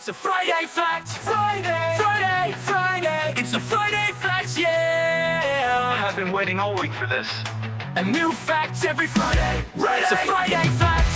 It's a Friday fact. Friday, Friday, Friday. It's a Friday fact, yeah. I've been waiting all week for this. A new fact every Friday. It's a Friday fact.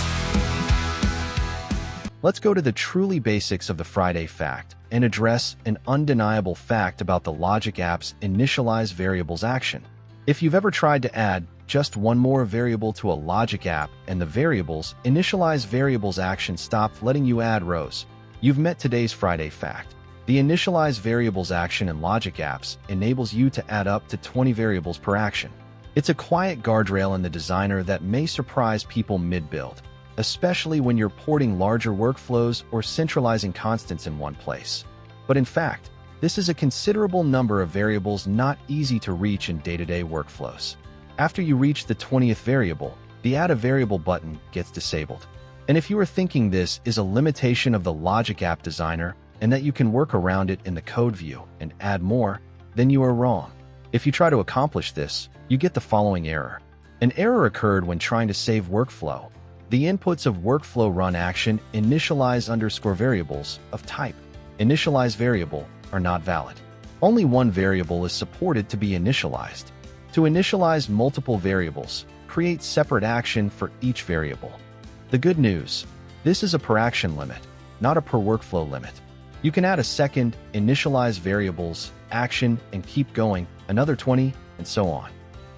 Let's go to the truly basics of the Friday fact and address an undeniable fact about the Logic App's initialize variables action. If you've ever tried to add just one more variable to a Logic app and the variables initialize variables action stopped letting you add rows, you've met today's Friday fact. The initialize variables action in Logic apps enables you to add up to 20 variables per action. It's a quiet guardrail in the designer that may surprise people mid-build, especially when you're porting larger workflows or centralizing constants in one place. But in fact, this is a considerable number of variables not easy to reach in day-to-day workflows. After you reach the 20th variable, the Add a Variable button gets disabled. And if you are thinking this is a limitation of the Logic App Designer and that you can work around it in the code view and add more, then you are wrong. If you try to accomplish this, you get the following error. An error occurred when trying to save workflow. The inputs of workflow run action initialize_variables of type initialize variable are not valid. Only one variable is supported to be initialized. To initialize multiple variables, create separate action for each variable. The good news, this is a per action limit, not a per workflow limit. You can add a second initialize variables action and keep going, another 20, and so on.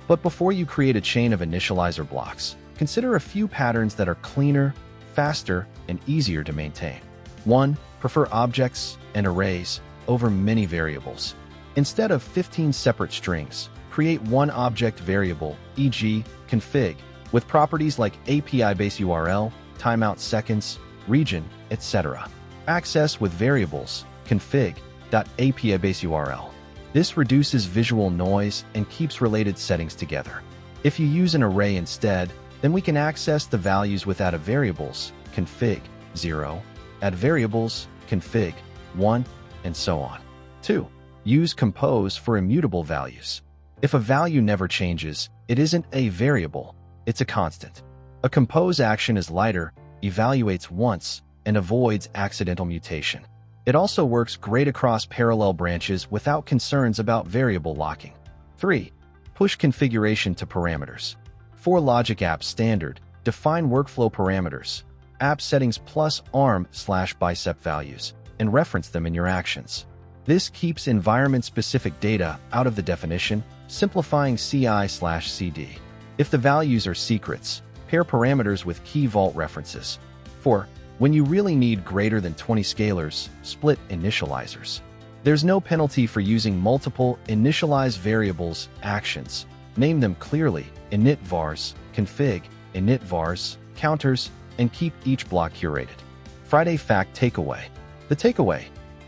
But before you create a chain of initializer blocks, consider a few patterns that are cleaner, faster, and easier to maintain. 1. Prefer objects and arrays over many variables. Instead of 15 separate strings, create one object variable, e.g., config, with properties like API base URL, timeout seconds, region, etc. Access with variables, config.API base URL. This reduces visual noise and keeps related settings together. If you use an array instead, then we can access the values with add a variables, config 0, add variables, config 1, and so on. 2. Use compose for immutable values. If a value never changes, it isn't a variable, it's a constant. A compose action is lighter, evaluates once, and avoids accidental mutation. It also works great across parallel branches without concerns about variable locking. 3. Push configuration to parameters. For Logic App Standard, define workflow parameters, app settings plus arm/bicep values, and reference them in your actions. This keeps environment-specific data out of the definition, simplifying CI/CD. If the values are secrets, pair parameters with key vault references. 4. When you really need greater than 20 scalars, split initializers. There's no penalty for using multiple initialize variables actions. Name them clearly, init vars, config, init vars, counters, and keep each block curated. Friday fact takeaway. The takeaway.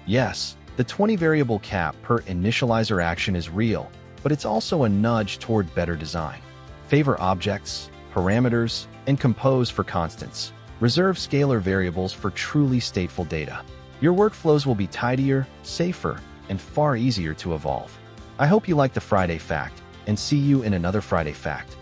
Yes, the 20 variable cap per initializer action is real, but it's also a nudge toward better design. Favor objects, parameters, and compose for constants. Reserve scalar variables for truly stateful data. Your workflows will be tidier, safer, and far easier to evolve. I hope you like the Friday fact, and see you in another Friday fact.